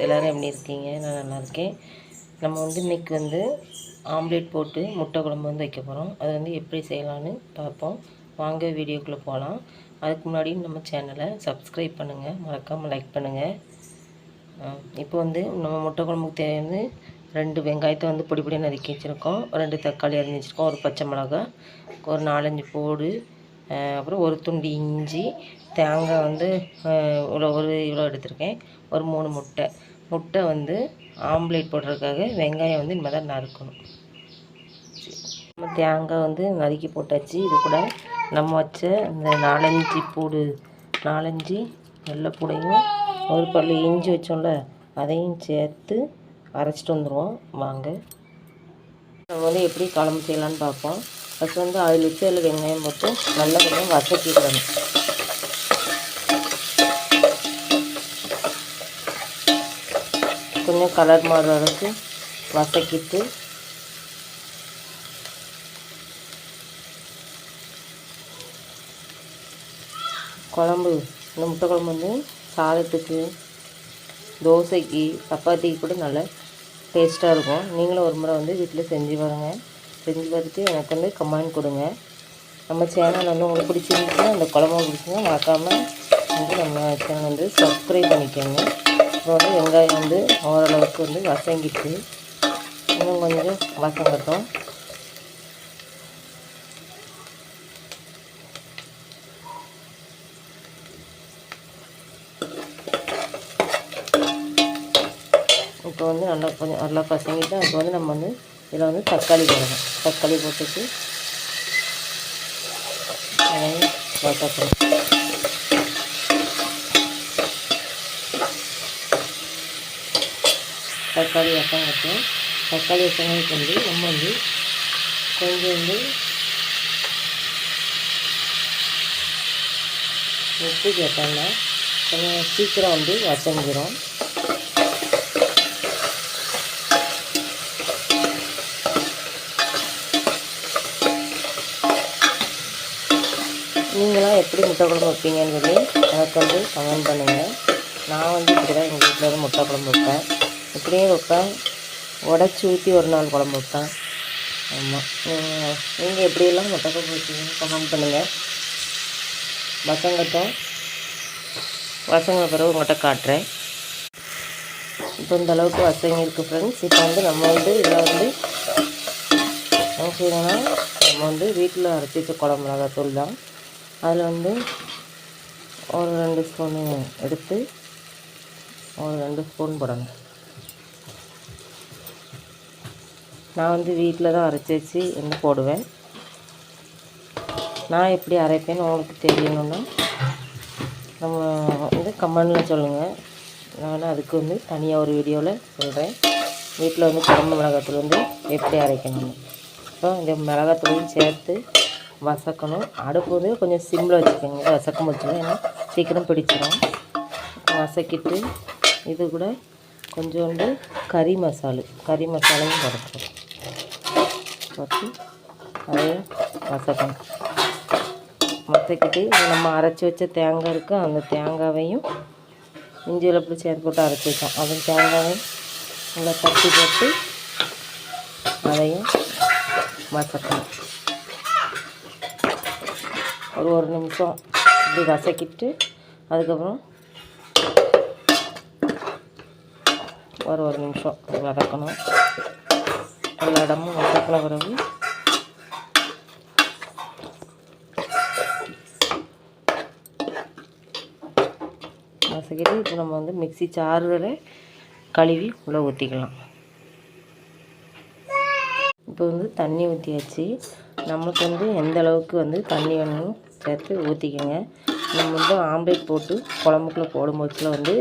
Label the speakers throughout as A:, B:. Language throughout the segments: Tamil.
A: எல்லோரும் எப்படி இருக்கீங்க? நான் நல்லா இருக்கேன். நம்ம இன்றைக்கி ஆம்லேட் போட்டு முட்டை குழம்பு வைக்க போகிறோம். அது எப்படி செய்யலான்னு பார்ப்போம். வாங்க வீடியோக்குள்ளே போகலாம். அதுக்கு முன்னாடி நம்ம சேனலை சப்ஸ்கிரைப் பண்ணுங்கள், மறக்காமல் லைக் பண்ணுங்கள். இப்போ நம்ம முட்டை குழம்புக்கு தேவையான 2 வெங்காயத்தை பொடி பொடி நறுக்கி வச்சுருக்கோம், 2 தக்காளி அரிஞ்சு வச்சுருக்கோம், ஒரு பச்சை மிளகா, ஒரு 4-5 பூடு, அப்புறம் ஒரு துண்டு இஞ்சி, தேங்காய் இவ்வளோ எடுத்திருக்கேன், ஒரு 3 முட்டை ஆம்லேட் போடுறதுக்காக வெங்காயம் இனிமேல் தான் நறுக்கணும். நம்ம தேங்காய் நறுக்கி போட்டாச்சு. இது கூட நம்ம வச்ச இந்த 4-5 பூடு, 4-5 வெள்ளைப்பூடையும் ஒரு பல்லு இஞ்சி வச்சோம்ல அதையும் சேர்த்து அரைச்சிட்டு வந்துடுவோம். வாங்க நம்ம எப்படி குழம்பு செய்யலான்னு பார்ப்போம். ஃபஸ்ட் ஆயில் வச்சு அதில் வெங்காயம் போட்டு நல்லா கொஞ்சம் வதக்கிடணும். கொஞ்சம் கலர் மாறுற அளவுக்கு வதக்கிட்டு குழம்பு இந்த முட்டை குழம்பு சாதத்துக்கு, தோசைக்கு, சப்பாத்திக்கு கூட நல்லா டேஸ்ட்டாக இருக்கும். நீங்களும் ஒரு முறை வீட்டில் செஞ்சு பாருங்கள். செஞ்சு பார்த்துட்டு எனக்கு கமெண்ட் கொடுங்க. நம்ம சேனல் உங்களுக்கு பிடிச்சிருந்துச்சுன்னா அந்த குழம்பு பிடிச்சிங்கன்னா மறக்காமல் நம்ம சேனல் சப்ஸ்கிரைப் பண்ணிக்கோங்க. அப்புறம் வெங்காயம் ஓரளவுக்கு வசங்கிட்டு இன்னும் கொஞ்சம் வசங்கட்டும். இப்போ நல்லா பசங்கிட்டு அதுக்கு நம்ம இதில் தக்காளி போடணும். தக்காளி போட்டுட்டு அதையும் வதக்கணும். தக்காளி வதங்கட்டும். தக்காளி வதங்கிறதுக்கு நம்ம கொஞ்சம் உப்பு கேட்டோம்னா கொஞ்சம் சீக்கிரம் வதங்கிடும். நீங்களாம் எப்படி முட்டை குழம்பு வைப்பீங்கன்னு சொல்லி எனக்கு கமெண்ட் பண்ணுங்கள். நான் இப்படி தான் எங்கள் வீட்டில் முட்டை குழம்பு வைப்பேன். இப்படியும் வைப்பேன், உடச்சி ஊற்றி ஒரு நாள் குழம்பு வைப்பேன். ஆமாம், நீங்கள் எப்படியெல்லாம் முட்டை குழம்பு வைப்பீங்கன்னு கமெண்ட் பண்ணுங்கள். வசங்க பிறகு உங்கள்கிட்ட காட்டுறேன். இப்போ இந்தளவுக்கு வசங்க இருக்குது ஃப்ரெண்ட்ஸ். இப்போ நம்ம இதில் என்ன செய்யணும்னா நம்ம வீட்டில் அரைச்சி வச்ச குழம்பு மிளகாத்தூள் தான். அதில் ஒரு 2 ஸ்பூனு எடுத்து ஒரு 2 ஸ்பூன் போடணும். நான் வீட்டில் தான் அரைச்சி வச்சு போடுவேன். நான் எப்படி அரைப்பேன்னு உங்களுக்கு தெரியணுன்னா நம்ம கமெண்டில் சொல்லுங்கள். நான் அதுக்கு தனியாக ஒரு வீடியோவில் சொல்கிறேன். வீட்டில் குழம்பு மிளகாத்தூள் எப்படி அரைக்கணும்னு. இப்போ இந்த மிளகாத்தூளையும் சேர்த்து வதக்கணும். அடுப்பு கொஞ்சம் சிம்மில் வச்சுக்கோங்க. வதக்க முடிச்சுங்க, ஏன்னா சீக்கிரம் பிடிச்சிடும். வதக்கிட்டு இது கூட கொஞ்சோண்டு கறி மசாலையும் போடணும். போட்டு அதையும் வதக்கணும். வதக்கிட்டு நம்ம அரைச்சி வச்ச தேங்காய் இருக்குது, அந்த தேங்காயையும் இஞ்சி வெள்ளப்பூடு சேர்த்து போட்டு அரைச்சி வச்சோம். அந்த தேங்காயும் நல்லா தட்டி போட்டு அதையும் வதக்கணும். ஒரு நிமிஷம் இப்படி வதக்கிட்டு அதுக்கப்புறம் ஒரு நிமிஷம் வதக்கணும். எல்லா இடமும் வதக்கின பிறகு வதக்கிட்டு இப்போ நம்ம மிக்ஸி ஜாரில் கழுவி உள்ளே ஊற்றிக்கலாம். இப்போ தண்ணி ஊற்றியாச்சு. நமக்கு எந்த அளவுக்கு தண்ணி வேணும் சேர்த்து ஊற்றிக்கோங்க. நம்ம ஆம்லேட் போட்டு குழம்புக்குள்ளே போடும்போதுல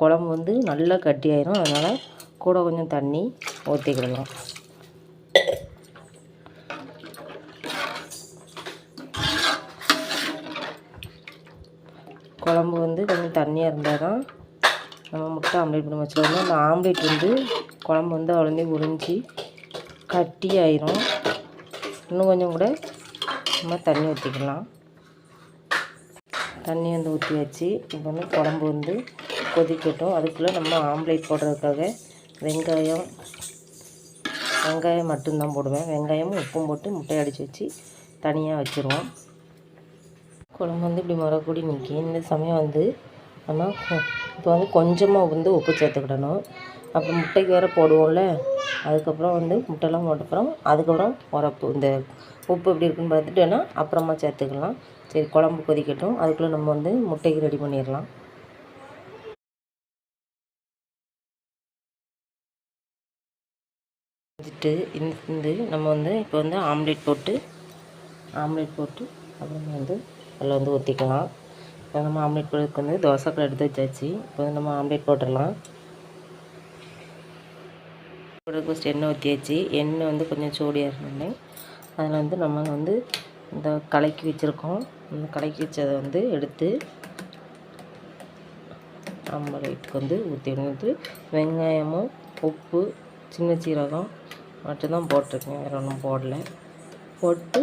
A: குழம்பு நல்லா கட்டியாயிரும். அதனால் கூட கொஞ்சம் தண்ணி ஊற்றிக்கிடலாம். குழம்பு கொஞ்சம் தண்ணியாக இருந்தால் தான் நம்ம முட்டை ஆம்லேட் பண்ணி வச்சுருவோம். அந்த ஆம்லேட் குழம்பு அவ்வளோமே உறிஞ்சி கட்டி ஆயிரும். இன்னும் கொஞ்சம் கூட நம்ம தண்ணி ஊற்றிக்கலாம். தண்ணி ஊற்றி வச்சு இப்போ குழம்பு கொதிக்கட்டும். அதுக்குள்ளே நம்ம ஆம்லேட் போடுறதுக்காக வெங்காயம் மட்டும்தான் போடுவேன். வெங்காயமும் உப்பும் போட்டு முட்டையை அடித்து வச்சு தனியாக வச்சுருவோம். குழம்பு வந்து இப்படி முறக்கூடி நிற்கி இந்த சமயம் வந்து நம்ம இப்போ வந்து கொஞ்சமாக வந்து உப்பு சேர்த்துக்கிடணும். அப்புறம் முட்டைக்கு வேறு போடுவோம்ல, அதுக்கப்புறம் வந்து முட்டைலாம் போட்டப்புறம் அதுக்கப்புறம் உரப்பு இந்த உப்பு எப்படி இருக்குன்னு பார்த்துட்டோன்னா அப்புறமா சேர்த்துக்கலாம். சரி, குழம்பு கொதிக்கட்டும். அதுக்குள்ளே நம்ம வந்து முட்டைக்கு ரெடி பண்ணிடலாம். வச்சுட்டு இந்த நம்ம வந்து இப்போ வந்து ஆம்லேட் போட்டு அப்புறம் வந்து அதில் வந்து ஊற்றிக்கலாம். இப்போ நம்ம ஆம்லேட் போடுறதுக்கு வந்து தோசைக்கல் எடுத்து வச்சாச்சு. இப்போ வந்து நம்ம ஆம்லேட் போட்டுடலாம். ஃபஸ்ட் எண்ணெய் ஊற்றியாச்சு. எண்ணெய் வந்து கொஞ்சம் சூடியாக இருந்தோடனே அதில் வந்து நம்ம வந்து இந்த கலக்கி வச்சுருக்கோம். இந்த கலக்கி வச்சதை வந்து எடுத்து ஆம்லேட்டுக்கு வந்து ஊற்றி வெங்காயமும் உப்பு சின்ன சீரகம் மட்டும்தான் போட்டிருக்கேன், வேறு ஒன்றும் போடலை. போட்டு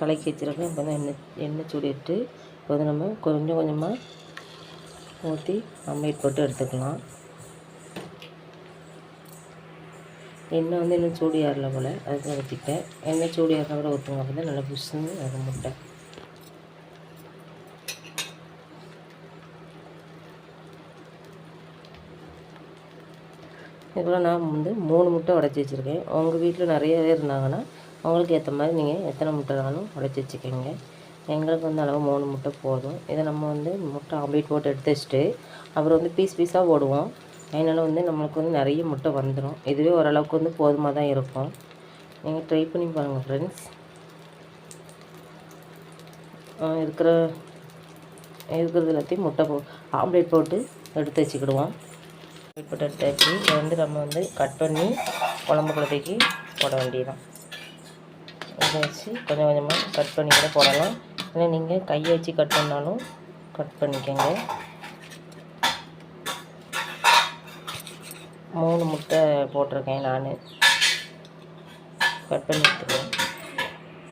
A: கலக்கி வச்சுருக்கேன். இப்போ வந்து எண்ணெய் சூடிட்டு இப்போ வந்து நம்ம கொஞ்சமாக ஊற்றி ஆம்லேட் போட்டு எடுத்துக்கலாம். எண்ணெய் வந்து இன்னும் சூடு ஏறல போல், அதுக்கு ஊற்றிட்டேன். எண்ணெய் சூடு ஏறினா கூட ஊற்றுங்க, அப்போ தான் நல்லா புஷ்ஷுன்னு வரும் முட்டை. இப்போ நான் வந்து 3 முட்டை உடச்சி வச்சுருக்கேன். உங்கள் வீட்டில் நிறைய பேர் இருந்தாங்கன்னா அவங்களுக்கு ஏற்ற மாதிரி நீங்கள் எத்தனை முட்டை வேணாலும் உடச்சி வச்சுக்கோங்க. எங்களுக்கு வந்து அளவு 3 முட்டை போதும். இதை நம்ம வந்து முட்டை ஆம்லேட் போட்டு எடுத்து வச்சுட்டு அப்புறம் வந்து பீஸாக போடுவோம். அதனால் வந்து நம்மளுக்கு வந்து நிறைய முட்டை வந்துடும். இதுவே ஓரளவுக்கு வந்து போதுமாக தான் இருக்கும். நீங்கள் ட்ரை பண்ணி பாருங்கள் ஃப்ரெண்ட்ஸ். இருக்கிறது எல்லாத்தையும் ஆம்லேட் போட்டு எடுத்து வச்சுக்கிடுவோம். போட்டு எடுத்தாச்சு. இதை வந்து நம்ம வந்து கட் பண்ணி குழம்பு குழந்தைக்கு போட வேண்டியதான். இதை வச்சு கொஞ்சம் கொஞ்சமாக கட் பண்ணி கூட போடலாம். இல்லை நீங்கள் கையை வச்சு கட் பண்ணாலும் கட் பண்ணிக்கோங்க. 3 முட்டை போட்டிருக்கேன் நான். கட் பண்ணி எடுத்துருவேன்.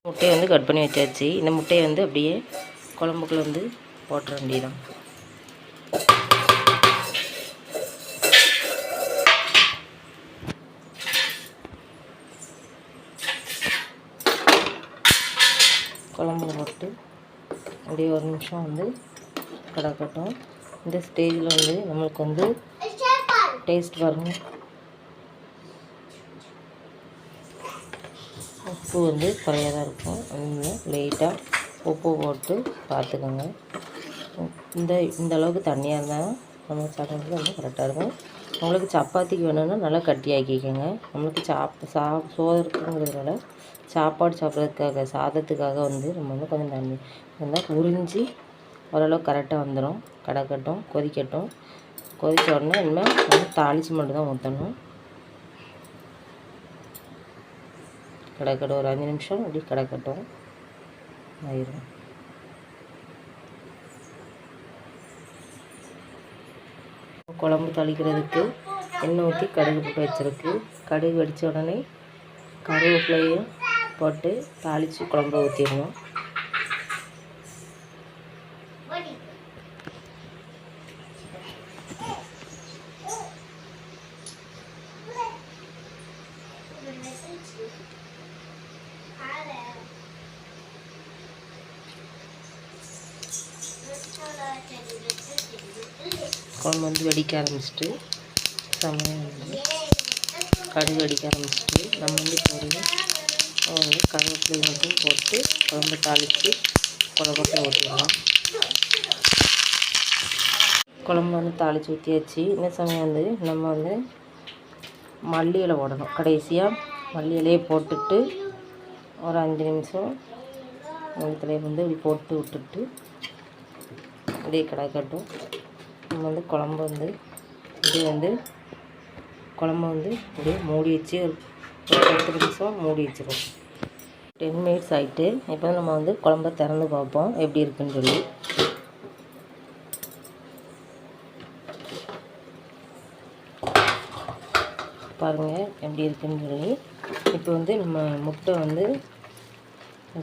A: முட்டையை வந்து கட் பண்ணி வச்சாச்சு. இந்த முட்டையை வந்து அப்படியே குழம்புக்குள்ள வந்து போட்டுற வேண்டியதான். குழம்புல போட்டு அப்படியே ஒரு நிமிஷம் வந்து கிடக்கட்டும். இந்த ஸ்டேஜில் வந்து நம்மளுக்கு வந்து டேஸ்ட் பாருங்கள். உப்பு வந்து குறையாக தான் இருக்கும். நீங்கள் லைட்டாக உப்பு போட்டு பார்த்துக்கோங்க. இந்த அளவுக்கு தண்ணியாக இருந்தால் நம்ம சாப்பிட்றதுக்கு வந்து கரெக்டாக இருக்கும். உங்களுக்கு சப்பாத்திக்கு வேணும்னா நல்லா கட்டியாக்கிக்கோங்க. நம்மளுக்கு சோறுங்கிறதுனால சாப்பாடு சாப்பிட்றதுக்காக சாதத்துக்காக வந்து நம்ம வந்து கொஞ்சம் தண்ணி இருந்தால் உறிஞ்சி ஓரளவுக்கு கரெக்டாக வந்துடும். கிடக்கட்டும், கொதிக்கட்டும். கொதித்த உடனே இனிமேல் வந்து தாளித்து மட்டும் தான் ஊற்றணும். கிடக்கட்டும், ஒரு 5 நிமிஷம் அப்படி கிடக்கட்டும் ஆயிரும். குழம்பு தாளிக்கிறதுக்கு எண்ணெய் ஊற்றி கடுகு போட்டு வச்சுருக்கு. கடுகு வெடித்த உடனே கருவேப்பிலையும் போட்டு தாளித்து குழம்பு ஊற்றிடணும். குழம்பு வந்து வெடிக்க ஆரம்பிச்சிட்டு சமையல் வந்து கடுகு வெடிக்க ஆரம்பிச்சிட்டு நம்ம வந்து இப்போ வந்து கருவேப்பிலை மட்டும் போட்டு குழம்பு தாளித்து குழம்புல ஊற்றிடலாம். குழம்பு வந்து தாளித்து ஊற்றியாச்சு. இந்த சமயம் வந்து நம்ம வந்து மல்லி இலை போடணும். கடைசியாக மல்லி இலையை போட்டுட்டு ஒரு 5 நிமிஷம் வெள்ளத்துலேயே வந்து இப்படி போட்டு விட்டுட்டு அப்படியே கிடக்கட்டும். நம்ம வந்து குழம்பு வந்து இப்படி வந்து குழம்பு வந்து அப்படியே மூடி வச்சு ஒரு 10 நிமிஷம் மூடி வச்சுருவோம். 10 மினிட்ஸ் ஆகிட்டு இப்போ நம்ம வந்து குழம்ப திறந்து பார்ப்போம் எப்படி இருக்குன்னு சொல்லி. பாருங்கள் எப்படி இருக்குன்னு சொல்லி. இப்போ வந்து நம்ம முட்டை வந்து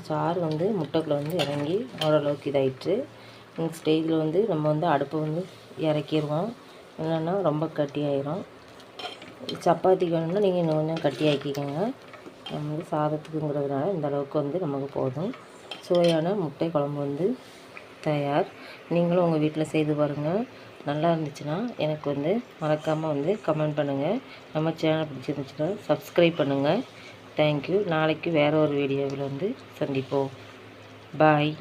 A: சாறு வந்து முட்டைக்குள்ளே வந்து இறங்கி ஓரளவுக்கு இதாகிட்டு இந்த ஸ்டேஜில் வந்து நம்ம வந்து அடுப்பை வந்து இறக்கிடுவோம். இல்லைன்னா ரொம்ப கட்டியாயிரும். சப்பாத்திக்கு வேணும்னா நீங்கள் இன்னும் கொஞ்சம் கட்டியாக்கிக்கோங்க. நம்ம வந்து சாதத்துக்குங்கிறதுனால இந்த அளவுக்கு வந்து நமக்கு போதும். சுவையான முட்டை குழம்பு வந்து தயார். நீங்களும் உங்கள் வீட்டில் செய்து பாருங்கள். நல்லா இருந்துச்சுன்னா எனக்கு வந்து மறக்காமல் வந்து கமெண்ட் பண்ணுங்கள். நம்ம சேனல் பிடிச்சிருந்துச்சுன்னா சப்ஸ்கிரைப் பண்ணுங்கள். தேங்க்யூ. நாளைக்கு வேறு ஒரு வீடியோவில் வந்து சந்திப்போம். பாய்.